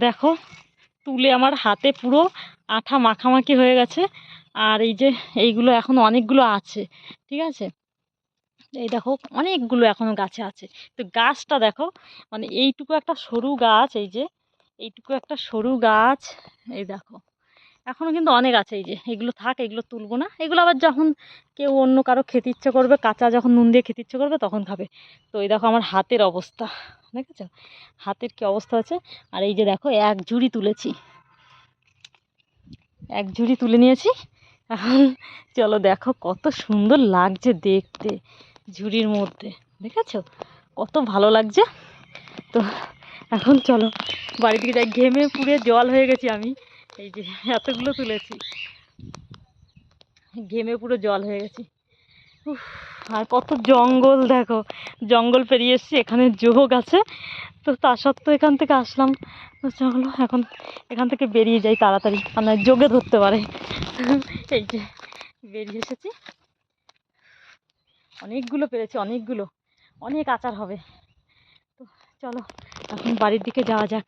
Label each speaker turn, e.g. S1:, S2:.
S1: দেখো তুলে আমার হাতে পুরো আঠা মাখামাখি হয়ে গেছে। আর এই যে এইগুলো এখন অনেকগুলো আছে, ঠিক আছে। এই দেখো অনেকগুলো এখনো গাছে আছে। তো গাছটা দেখো, মানে এইটুকু একটা সরু গাছ, এই যে এইটুকু একটা সরু গাছ, এই দেখো এখনো কিন্তু অনেক আছে। এই যে এগুলো থাক, এগুলো তুলবো না, এগুলো আবার যখন কেউ অন্য কারো খেতে ইচ্ছে করবে, কাঁচা যখন নুন দিয়ে খেতে ইচ্ছে করবে তখন খাবে। তো এই দেখো আমার হাতের অবস্থা, দেখেছো হাতের কি অবস্থা হচ্ছে। আর এই যে দেখো এক ঝুড়ি তুলেছি, এক ঝুড়ি তুলে নিয়েছি। এখন চলো দেখো কত সুন্দর লাগছে দেখতে ঝুড়ির মধ্যে, দেখেছো কত ভালো লাগছে। তো এখন চলো বাড়ি থেকে যাই, ঘেমে পুড়ে জল হয়ে গেছি আমি। এই যে এতগুলো তুলেছি, ঘেমে পুরো জল হয়ে গেছি। উফ, আর কত জঙ্গল দেখো, জঙ্গল পেরিয়ে এসেছি, এখানে যোগ আছে। তো তা সত্ত্বেও এখান থেকে আসলাম। তো চলো এখন এখান থেকে বেরিয়ে যাই তাড়াতাড়ি, মানে যোগে ধরতে পারে। এই যে বেরিয়ে এসেছি, অনেকগুলো পেরেছি, অনেকগুলো, অনেক আচার হবে। তো চলো এখন বাড়ির দিকে যাওয়া যাক।